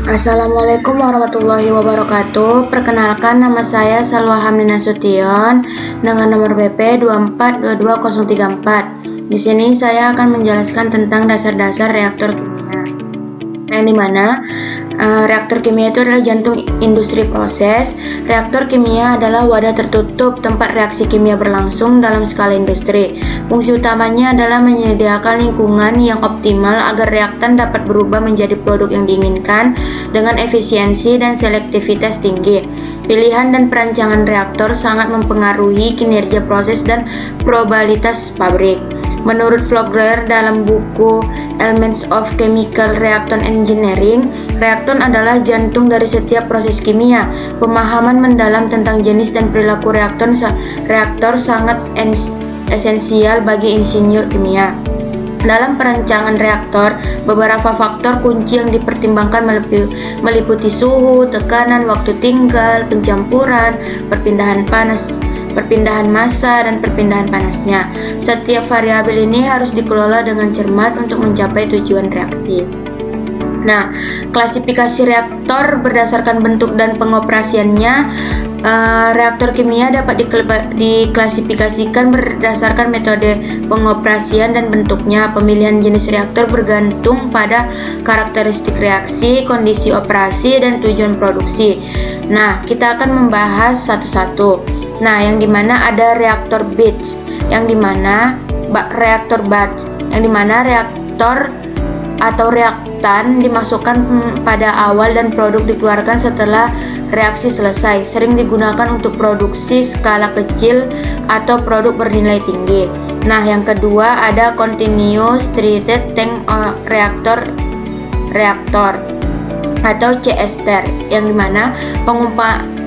Assalamualaikum warahmatullahi wabarakatuh. Perkenalkan, nama saya Salwa Hamdina Sution dengan nomor BP 2422034. Di sini saya akan menjelaskan tentang dasar-dasar reaktor kimia. Yang dimana reaktor kimia itu adalah jantung industri proses. Reaktor kimia adalah wadah tertutup tempat reaksi kimia berlangsung dalam skala industri. Fungsi utamanya adalah menyediakan lingkungan yang optimal agar reaktan dapat berubah menjadi produk yang diinginkan dengan efisiensi dan selektivitas tinggi. Pilihan dan perancangan reaktor sangat mempengaruhi kinerja proses dan probabilitas pabrik. Menurut Vogler dalam buku Elements of Chemical Reaction Engineering, reaktor adalah jantung dari setiap proses kimia. Pemahaman mendalam tentang jenis dan perilaku reaktor sangat esensial bagi insinyur kimia. Dalam perancangan reaktor, beberapa faktor kunci yang dipertimbangkan meliputi suhu, tekanan, waktu tinggal, pencampuran, perpindahan massa, dan perpindahan panasnya. Setiap variabel ini harus dikelola dengan cermat untuk mencapai tujuan reaksi. Nah, klasifikasi reaktor berdasarkan bentuk dan pengoperasiannya. Reaktor kimia dapat diklasifikasikan berdasarkan metode pengoperasian dan bentuknya. Pemilihan jenis reaktor bergantung pada karakteristik reaksi, kondisi operasi, dan tujuan produksi. Nah, kita akan membahas satu-satu. Nah, yang dimana ada reaktor batch, yang dimana reaktor batch, yang dimana reaktor atau reaktan dimasukkan pada awal dan produk dikeluarkan setelah reaksi selesai. Sering digunakan untuk produksi skala kecil atau produk bernilai tinggi. Nah, yang kedua ada continuous treated tank reaktor atau CSTR, yang dimana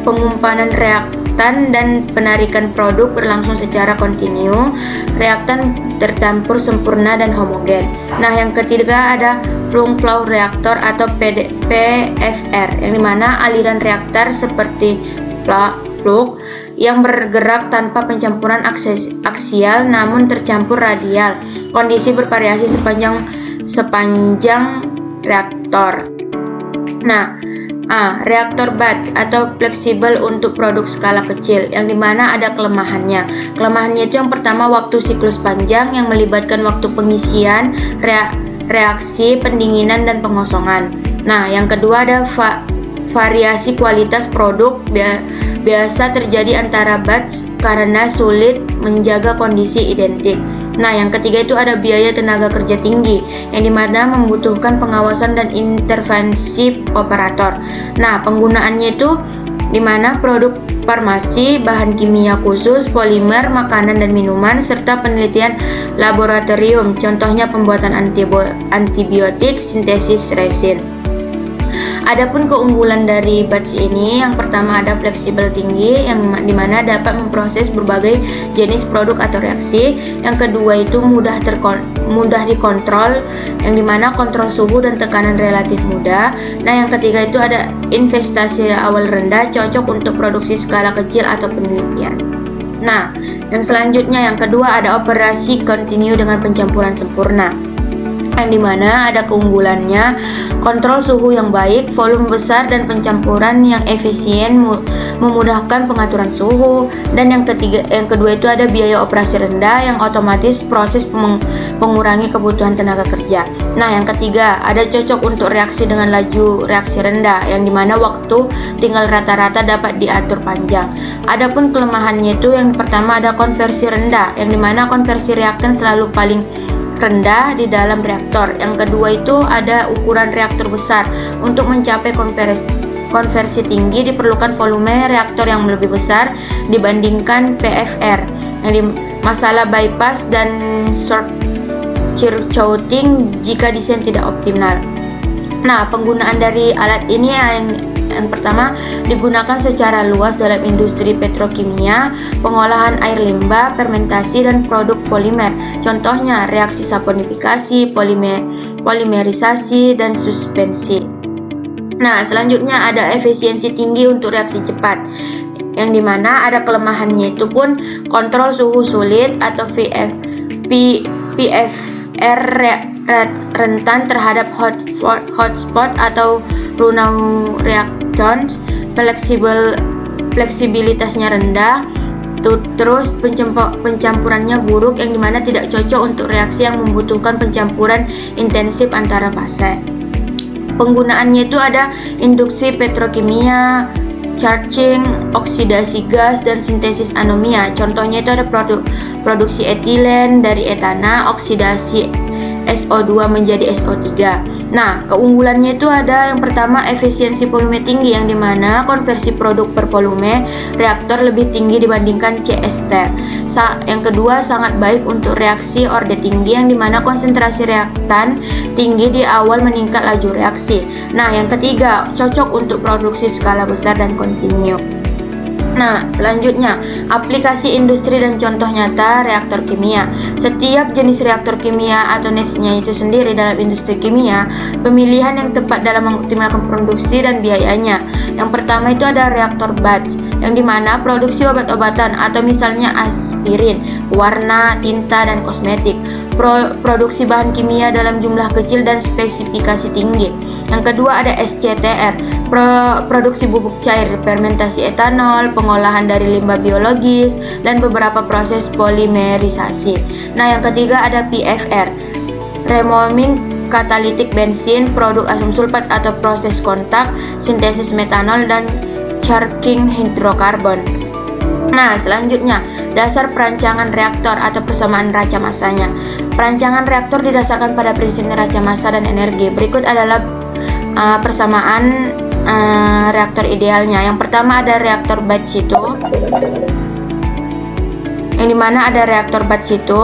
pengumpanan reaktan dan penarikan produk berlangsung secara kontinu. Reaktan tercampur sempurna dan homogen. Nah, yang ketiga ada Plug Flow Reaktor atau PFR, yang dimana aliran reaktor seperti plug yang bergerak tanpa pencampuran aksial namun tercampur radial. Kondisi bervariasi sepanjang reaktor. Nah, reaktor batch atau fleksibel untuk produk skala kecil, yang dimana ada kelemahannya. Kelemahannya itu yang pertama, waktu siklus panjang yang melibatkan waktu pengisian, reaksi, pendinginan, dan pengosongan. Nah, yang kedua ada variasi kualitas produk biasa terjadi antara batch karena sulit menjaga kondisi identik. Nah, yang ketiga itu ada biaya tenaga kerja tinggi, yang dimana membutuhkan pengawasan dan intervensi operator. Nah, penggunaannya itu dimana produk farmasi, bahan kimia khusus, polimer, makanan dan minuman, serta penelitian laboratorium, contohnya pembuatan antibiotik, sintesis resin. Adapun keunggulan dari batch ini, yang pertama ada fleksibel tinggi, yang dimana dapat memproses berbagai jenis produk atau reaksi. Yang kedua itu mudah dikontrol, yang dimana kontrol suhu dan tekanan relatif mudah. Nah, yang ketiga itu ada investasi awal rendah, cocok untuk produksi skala kecil atau penelitian. Nah, yang selanjutnya yang kedua ada operasi kontinu dengan pencampuran sempurna, yang dimana ada keunggulannya kontrol suhu yang baik, volume besar, dan pencampuran yang efisien memudahkan pengaturan suhu. Dan yang kedua itu ada biaya operasi rendah, yang otomatis proses mengurangi kebutuhan tenaga kerja. Nah, yang ketiga ada cocok untuk reaksi dengan laju reaksi rendah, yang dimana waktu tinggal rata-rata dapat diatur panjang. Adapun kelemahannya itu yang pertama ada konversi rendah, yang dimana konversi reaktan selalu paling rendah di dalam reaktor. Yang kedua itu ada ukuran reaktor besar. Untuk mencapai konversi tinggi diperlukan volume reaktor yang lebih besar dibandingkan PFR. Masalah bypass dan short circuiting jika desain tidak optimal. Nah, penggunaan dari alat ini yang pertama digunakan secara luas dalam industri petrokimia, pengolahan air limbah, fermentasi, dan produk polimer. Contohnya reaksi saponifikasi, polimerisasi, dan suspensi. Nah, selanjutnya ada efisiensi tinggi untuk reaksi cepat, yang dimana ada kelemahannya itu pun kontrol suhu sulit atau PFR rentan terhadap hotspot atau Runau reactants, fleksibilitasnya rendah, terus pencampurannya buruk yang dimana tidak cocok untuk reaksi yang membutuhkan pencampuran intensif antara fase. Penggunaannya itu ada induksi petrokimia, charging, oksidasi gas, dan sintesis anomia. Contohnya itu ada produksi etilen dari etana, oksidasi SO2 menjadi SO3. Nah, keunggulannya itu ada yang pertama efisiensi volume tinggi yang dimana konversi produk per volume reaktor lebih tinggi dibandingkan CST. Yang kedua sangat baik untuk reaksi orde tinggi yang dimana konsentrasi reaktan tinggi di awal meningkat laju reaksi. Nah, yang ketiga cocok untuk produksi skala besar dan kontinu. Nah, selanjutnya, aplikasi industri dan contoh nyata reaktor kimia. Setiap jenis reaktor kimia atau niche-nya itu sendiri dalam industri kimia, pemilihan yang tepat dalam mengoptimalkan produksi dan biayanya. Yang pertama itu ada reaktor batch, yang dimana produksi obat-obatan atau misalnya aspirin, warna, tinta, dan kosmetik. Produksi bahan kimia dalam jumlah kecil dan spesifikasi tinggi. Yang kedua ada SCTR, produksi bubuk cair, fermentasi etanol, pengolahan dari limbah biologis, dan beberapa proses polimerisasi. Nah, yang ketiga ada PFR, removing katalitik bensin, produk asam sulfat atau proses kontak, sintesis metanol, dan charging hidrokarbon. Nah, selanjutnya, dasar perancangan reaktor atau persamaan neraca massanya. Perancangan reaktor didasarkan pada prinsip neraca massa dan energi. Berikut adalah persamaan reaktor idealnya. Yang pertama ada reaktor batch itu, yang dimana ada reaktor batch itu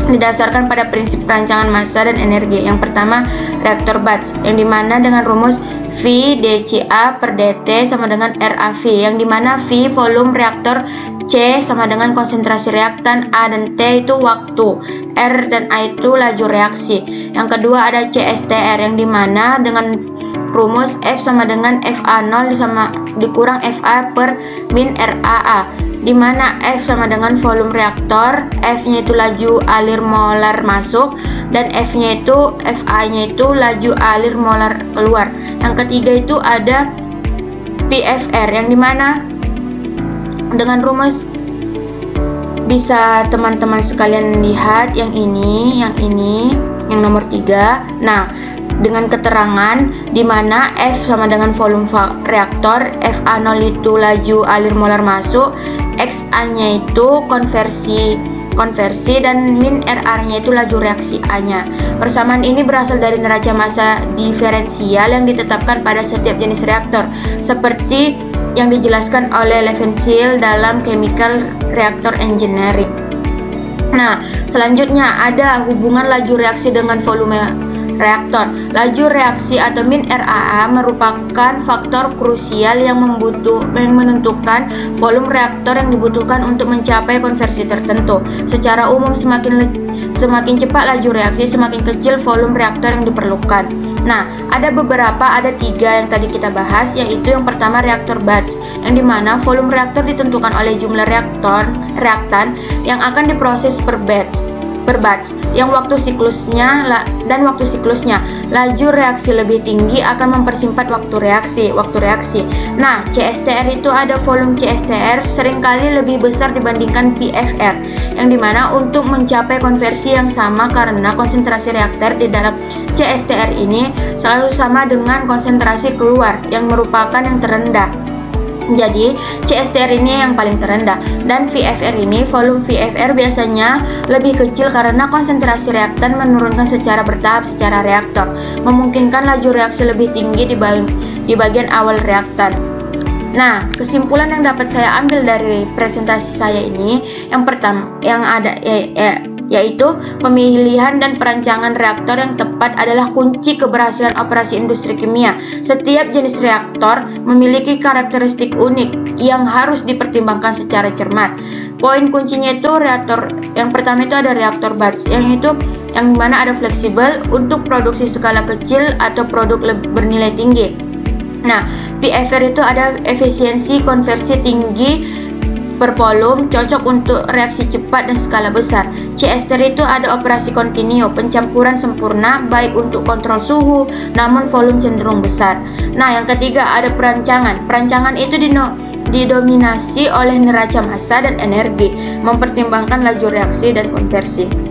didasarkan pada prinsip perancangan massa dan energi. Yang pertama reaktor batch, yang dimana dengan rumus V dCA per dt sama dengan RAV, yang dimana V volume reaktor, C sama dengan konsentrasi reaktan, A dan T itu waktu, R dan A itu laju reaksi. Yang kedua ada CSTR, yang dimana dengan rumus F sama dengan FA0 dikurang FA per min RAA, dimana F sama dengan volume reaktor, F-nya itu laju alir molar masuk, dan F-nya itu FA-nya itu laju alir molar keluar. Yang ketiga itu ada PFR, yang dimana dengan rumus bisa teman-teman sekalian lihat yang ini, yang nomor 3. Nah, dengan keterangan dimana F sama dengan volume reaktor, FA0 itu laju alir molar masuk, XA-nya itu konversi dan min RR-nya itu laju reaksi A-nya. Persamaan ini berasal dari neraca massa diferensial yang ditetapkan pada setiap jenis reaktor, seperti yang dijelaskan oleh Levensiel dalam Chemical Reactor Engineering. Nah, selanjutnya ada hubungan laju reaksi dengan volume reaktor. Laju reaksi atau min RAA merupakan faktor krusial yang menentukan volume reaktor yang dibutuhkan untuk mencapai konversi tertentu. Secara umum semakin cepat laju reaksi, semakin kecil volume reaktor yang diperlukan. Nah, ada 3 yang tadi kita bahas, yaitu yang pertama reaktor batch, yang dimana volume reaktor ditentukan oleh jumlah reaktan yang akan diproses per batch, yang waktu siklusnya laju reaksi lebih tinggi akan mempersingkat waktu reaksi. Nah, CSTR itu ada volume CSTR seringkali lebih besar dibandingkan PFR, yang dimana untuk mencapai konversi yang sama karena konsentrasi reaktor di dalam CSTR ini selalu sama dengan konsentrasi keluar yang merupakan yang terendah. Jadi CSTR ini yang paling terendah, dan VFR ini, volume VFR biasanya lebih kecil karena konsentrasi reaktan menurunkan secara bertahap secara reaktor, memungkinkan laju reaksi lebih tinggi di bagian awal reaktan. Nah, kesimpulan yang dapat saya ambil dari presentasi saya ini, yang pertama yaitu pemilihan dan perancangan reaktor yang tepat adalah kunci keberhasilan operasi industri kimia. Setiap jenis reaktor memiliki karakteristik unik yang harus dipertimbangkan secara cermat. Poin kuncinya itu reaktor yang pertama itu ada reaktor batch, yang mana ada fleksibel untuk produksi skala kecil atau produk bernilai tinggi. Nah, PFR itu ada efisiensi konversi tinggi per volume, cocok untuk reaksi cepat dan skala besar. C. ester itu ada operasi kontinu, pencampuran sempurna baik untuk kontrol suhu, namun volume cenderung besar. Nah, yang ketiga ada perancangan. Perancangan itu didominasi oleh neraca massa dan energi, mempertimbangkan laju reaksi dan konversi.